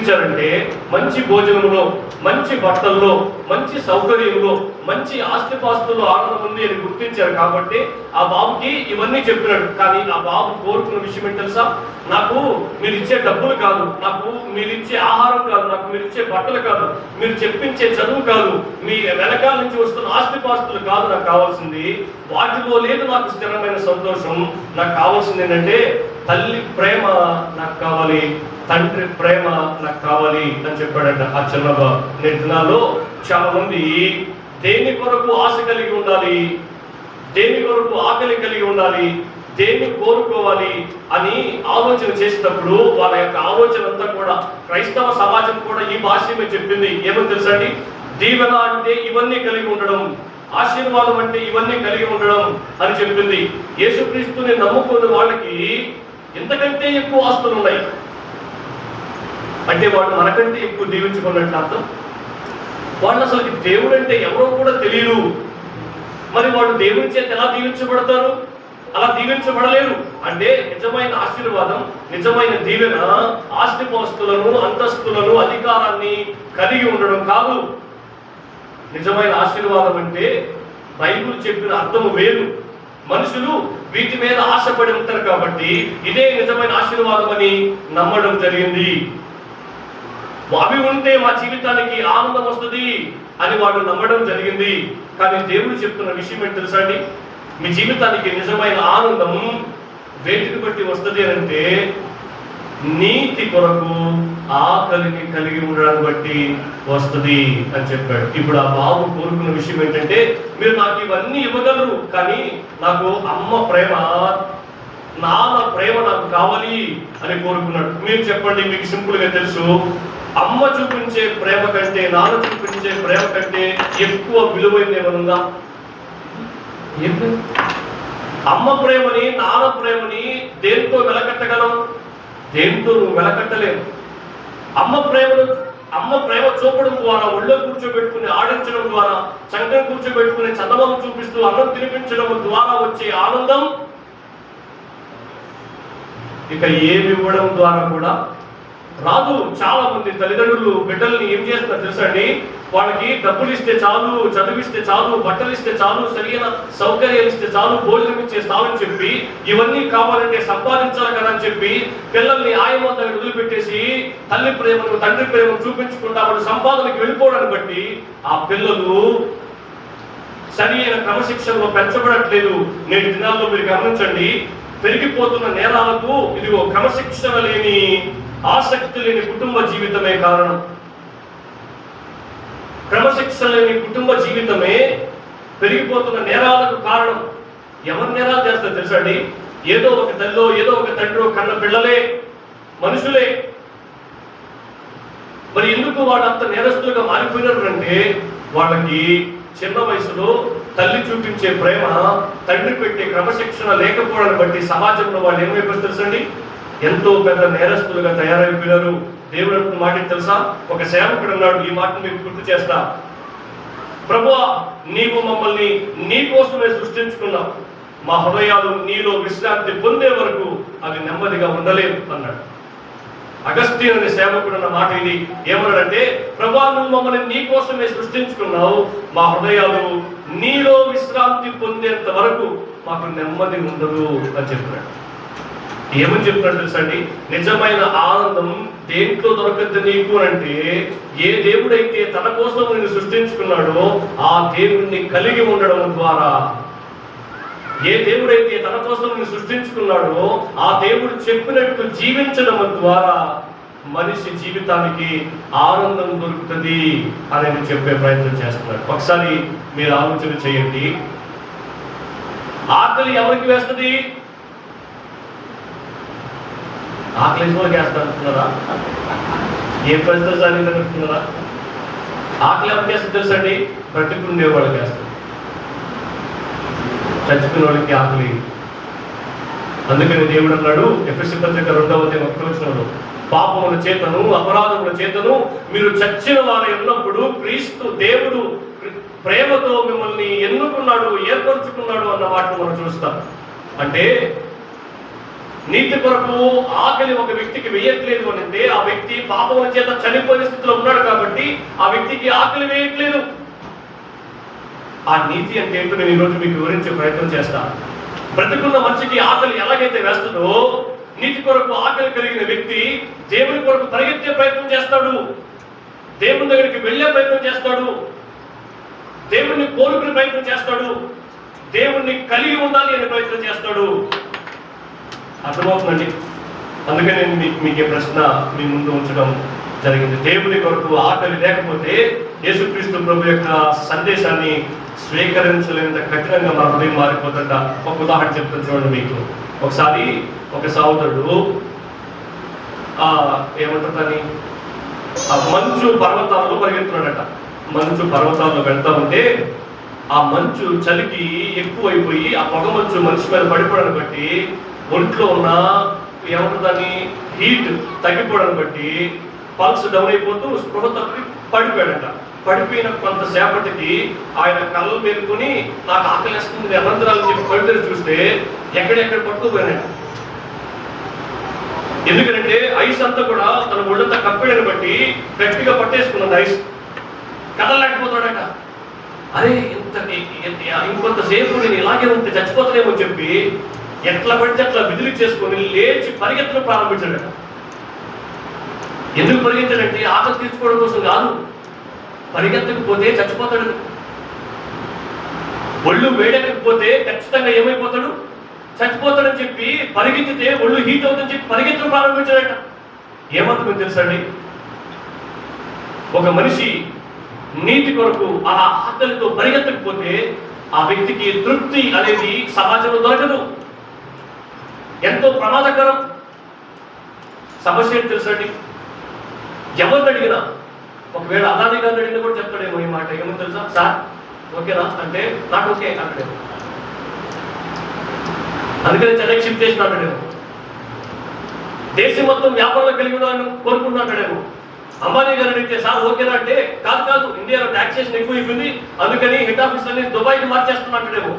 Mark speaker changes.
Speaker 1: గుర్తించారంటే మంచి భోజనంలో, మంచి బట్టల్లో, మంచి సౌకర్యంలో, మంచి ఆస్తిపాస్తుల్లో ఆనందం ఉంది అని గుర్తించారు. కాబట్టి ఆ బాబుకి ఇవన్నీ చెప్పినాడు. కానీ ఆ బాబు కోరుకున్న విషయం ఏంటి తెలుసా? నాకు మీరు ఇచ్చే డబ్బులు కాదు, నాకు మీరు ఇచ్చే ఆహారం కాదు, నాకు మీరు ఇచ్చే బట్టలు కాదు, మీరు చెప్పించే చదువు కాదు, మీ వెనకాల నుంచి వస్తున్న ఆస్తిపాస్తులు కాదు నాకు కావాల్సింది. వాటిలో లేదు నాకు స్థిరమైన సంతోషం. నాకు కావాల్సింది ఏంటంటే తల్లి ప్రేమ నాకు కావాలి, తండ్రి ప్రేమ నాకు కావాలి అని చెప్పాడంట ఆ చిన్న నేటి దినాల్లో చాలా మంది దేని కొరకు ఆశ కలిగి ఉండాలి, దేని కొరకు ఆకలి కలిగి ఉండాలి, దేన్ని కోరుకోవాలి అని ఆలోచన చేసేటప్పుడు వాళ్ళ యొక్క ఆలోచన అంతా కూడా క్రైస్తవ సమాజం కూడా ఈ భాష్యమే చెప్పింది. ఏమని తెలుసండి? దీవెన అంటే ఇవన్నీ కలిగి ఉండడం, ఆశీర్వాదం అంటే ఇవన్నీ కలిగి ఉండడం అని చెప్పింది. యేసుక్రీస్తుని నమ్ముకున్న వాళ్ళకి ఇంతకంటే ఎక్కువ ఆస్తులు ఉన్నాయి అంటే వాళ్ళు మనకంటే ఎక్కువ దీవించుకున్నట్లు అర్థం. వాళ్ళు అసలు దేవుడు అంటే ఎవరో కూడా తెలియదు. మరి వాళ్ళు దేవుని చేత ఎలా దీవించబడతారు? అలా దీవించబడలేరు. అంటే నిజమైన ఆశీర్వాదం, నిజమైన దీవెన ఆస్తిపాస్తులను, అంతస్తులను, అధికారాన్ని కలిగి ఉండడం కాదు. నిజమైన ఆశీర్వాదం అంటే బైబిల్ చెప్పిన అర్థము వేరు. మనుషులు వీటి మీద ఆశపడి ఉంటారు కాబట్టి ఇదే నిజమైన ఆశీర్వాదం అని నమ్మడం జరిగింది. అవి ఉంటే మా జీవితానికి ఆనందం వస్తుంది అని వాళ్ళు నమ్మడం జరిగింది. కానీ దేవుడు చెప్తున్న విషయం ఏంటి తెలుసా అండి? మీ జీవితానికి నిజమైన ఆనందం వేటిని బట్టి వస్తుంది అంటే నీతి కొరకు ఆకలిని కలిగి ఉండడాన్ని బట్టి వస్తుంది అని చెప్పాడు. ఇప్పుడు ఆ బాబు కోరుకున్న విషయం ఏంటంటే మీరు నాకు ఇవన్నీ ఇవ్వగలరు, కానీ నాకు అమ్మ ప్రేమ, నాన్న ప్రేమ నాకు కావాలి అని కోరుకున్నాడు. మీరు చెప్పండి, మీకు సింపుల్ గా తెలుసు, అమ్మ చూపించే ప్రేమ కంటే, నాన్న చూపించే ప్రేమ కంటే ఎక్కువ విలువైంది ఏమనుందా? అమ్మ ప్రేమని, నాన్న ప్రేమని దేంతో వెలకట్టగలం? దేంతో నువ్వు వెలకట్టలేవు. అమ్మ ప్రేమ చూపడం ద్వారా, ఒళ్ళో కూర్చోబెట్టుకుని ఆడించడం ద్వారా, చంకం కూర్చోబెట్టుకుని చందమామ చూపిస్తూ అన్నం తినిపించడం ద్వారా వచ్చే ఆనందం ఇక ఏమి ఇవ్వడం ద్వారా కూడా రాదు. చాలా మంది తల్లిదండ్రులు బిడ్డల్ని ఏం చేస్తున్నారు తెలుసా అండి? వాళ్ళకి డబ్బులు ఇస్తే చాలు, చదివిస్తే చాలు, బట్టలు ఇస్తే చాలు, సరైన సౌకర్యాలు ఇస్తే చాలు, భోజనం ఇస్తే చాలని చెప్పి, ఇవన్నీ కావాలంటే సంపాదించాలి కదా అని చెప్పి పిల్లల్ని ఆయమ్మ దగ్గర వదిలిపెట్టేసి తల్లి ప్రేమను, తండ్రి ప్రేమను చూపించకుండా వాళ్ళు సంపాదనకి వెళ్ళిపోవడాన్ని బట్టి ఆ పిల్లలు సరి అయిన క్రమశిక్షణలో పెంచబడట్లేదు. నేటి దినాల్లో మీరు గమనించండి, పెరిగిపోతున్న నేరాలకు ఇదిగో క్రమశిక్షణ లేని, ఆసక్తి లేని కుటుంబ జీవితమే కారణం. క్రమశిక్షణ లేని కుటుంబ జీవితమే పెరిగిపోతున్న నేరాలకు కారణం. ఎవరు నేరాలు చేస్తారు తెలుసా అండి? ఏదో ఒక తల్లో, ఏదో ఒక తండ్రి కన్న పిల్లలే, మనుషులే. మరి ఎందుకు వాళ్ళు అంత నేరస్తులుగా మారిపోయినారు అంటే వాళ్ళకి చిన్న వయసులో తల్లి చూపించే ప్రేమ, తండ్రి పెట్టే క్రమశిక్షణ లేకపోవడాన్ని బట్టి సమాజంలో వాళ్ళు ఏమైపోతారు తెలుసండి? ఎంతో పెద్ద నేరస్తులుగా తయారైపోయినారు. దేవుడు అంటున్న మాట తెలుసా? ఒక సేవకుడు అన్నాడు, ఈ మాటను మీకు గుర్తు చేస్తా. ప్రభువా, నీవు మమ్మల్ని నీ కోసమే సృష్టించుకున్నావు, మా హృదయాలు నీలో విశ్రాంతి పొందే వరకు అవి నెమ్మదిగా ఉండలేవు అన్నాడు. అగస్టీన్ అనే సేవకుడు అన్న మాట ఇది. ఏమన్నాడంటే, ప్రభువా, నువ్వు మమ్మల్ని నీ కోసమే సృష్టించుకున్నావు, మా హృదయాలు నీలో విశ్రాంతి పొందేంత వరకు మాకు నెమ్మది ఉండదు అని చెప్పాడు. ఏమని చెప్తున్నాడు తెలుసండి? నిజమైన ఆనందం దేంట్లో దొరకద్దు నీకు అంటే, ఏ దేవుడైతే తన కోసం నిన్ను సృష్టించుకున్నాడో ఆ దేవుణ్ణి కలిగి ఉండడం ద్వారా, ఏ దేవుడైతే తన కోసం నిన్ను సృష్టించుకున్నాడో ఆ దేవుడు చెప్పినట్టు జీవించడం ద్వారా మనిషి జీవితానికి ఆనందం దొరుకుతుంది అనేది చెప్పే ప్రయత్నం చేస్తున్నాడు. ఒకసారి మీరు ఆలోచన చేయండి, ఆకలి ఎవరికి వేస్తుంది? ఆకలి వాళ్ళకి వేస్తారు అంటున్నారా? ఏ పరిస్థితి సాధించగలుగుతున్నారా? ఆకలి ఎవరికి వేస్తుంది తెలుసండి? బ్రతికుండే వాళ్ళకి వేస్తుంది, చచ్చిపోయిన వాళ్ళకి ఆకలి. అందుకని దేవుడు అన్నాడు ఎఫెసీ పత్రిక 2:1 పాపముల చేతను, అపరాధముల చేతను మీరు చచ్చిన వారు ఉన్నప్పుడు క్రీస్తు దేవుడు ప్రేమతో మిమ్మల్ని ఎన్నుకున్నాడు, ఏర్పరచుకున్నాడు అన్న మాటను మనం చూస్తాం. అంటే నీతి కొరకు ఆకలి ఒక వ్యక్తికి వేయట్లేదు అని అంటే ఆ వ్యక్తి పాపముల చేత చనిపోయిన స్థితిలో ఉన్నాడు కాబట్టి ఆ వ్యక్తికి ఆకలి వేయట్లేదు. ఆ నీతి అంటే ఏంటో నేను ఈరోజు మీకు వివరించే ప్రయత్నం చేస్తాను. బ్రతుకున్న మనిషికి ఆకలి ఎలాగైతే వేస్తుందో నీతి కొరకు ఆకలి కలిగిన వ్యక్తి దేవుని కొరకు పరిగెత్తే ప్రయత్నం చేస్తాడు, దేవుని దగ్గరికి వెళ్ళే ప్రయత్నం చేస్తాడు, దేవుణ్ణి కోరుకునే ప్రయత్నం చేస్తాడు, దేవుణ్ణి కలిగి ఉండాలి అనే ప్రయత్నం చేస్తాడు. అర్థమవుతుందండి? అందుకని నేను మీకు ప్రశ్న మీ ముందు ఉంచడం జరిగింది. దేవుని కొరకు ఆకలి లేకపోతే యేసుక్రీస్తు ప్రభు యొక్క సందేశాన్ని స్వీకరించలేనంత కఠినంగా మన హృదయం మారిపోతుంట. ఒక ఉదాహరణ చెప్తాను చూడండి మీకు. ఒకసారి ఒక సహోదరుడు ఏమంటుందని మంచు పర్వతాలలో పరిగెత్తున్నాడట. మంచు పర్వతాల్లో వెళ్తా ఉంటే ఆ మంచు చలికి ఎక్కువైపోయి ఆ పొగ మంచు మనిషి మీద పడిపోవడాన్ని బట్టి ఒంట్లో ఉన్న ఏమంటుందని హీట్ తగ్గిపోవడాన్ని బట్టి పల్స్ డౌన్ అయిపోతూ స్పృహ తప్పి పడిపోయాడట. పడిపోయిన కొంతసేపటికి ఆయన కళ్ళు మేలుకొని నాకు ఆకలిస్తుంది అనంతరాలు చెప్పి కళ్ళు చూస్తే ఎక్కడెక్కడ పట్టుకుపోయినాడు. ఎందుకంటే ఐస్ అంతా కూడా తన ఒళ్ళంతా కప్పిడని బట్టి గట్టిగా పట్టేసుకున్నది. ఐస్ కదలలేకపోతాడట. అరే ఇంకొంతసేపు నేను ఇలాగే ఉంటే చచ్చిపోతానేమో చెప్పి ఎట్లా పడితే అట్లా విధులు చేసుకొని లేచి పరిగెత్తడం ప్రారంభించాడట. ఎందుకు పరిగెత్తాడంటే ఆకలి తీర్చుకోవడం కోసం కాదు, పరిగెత్తకపోతే చచ్చిపోతాడు. ఒళ్ళు వేడెక్కకపోతే ఖచ్చితంగా ఏమైపోతాడు, చచ్చిపోతాడని చెప్పి పరిగెత్తితే ఒళ్ళు హీట్ అవుతుందని చెప్పి పరిగెత్తడం ప్రారంభించాడట. ఏమవుతుందో తెలుసండి, ఒక మనిషి నీతి కొరకు ఆ ఆకలితో పరిగెత్తకపోతే ఆ వ్యక్తికి తృప్తి అనేది సమాజంలో దొరకదు. ఎంతో ప్రమాదకరం. సమస్య ఏంటి తెలుసండి, ఎవరిని అడిగినా, ఒకవేళ అదాని గారిని అడిగినా కూడా చెప్తాడేమో ఈ మాట. ఏమో తెలుసా, సార్ ఓకేనా అంటే నాకు ఓకే అంటాడేమో. అందుకని చెన్నైకి షిఫ్ట్ చేసినాడేమో. దేశం మొత్తం వ్యాపారంలో కలిగి ఉన్నాను కోరుకుంటున్నాడేమో. అంబానీ గారు అడిగితే సార్ ఓకేనా అంటే కాదు ఇండియాలో టాక్సేషన్ ఎక్కువ అయిపోయింది, అందుకని హెడ్ ఆఫీస్ అన్ని దుబాయ్కి మార్చేస్తున్నట్టుడేమో.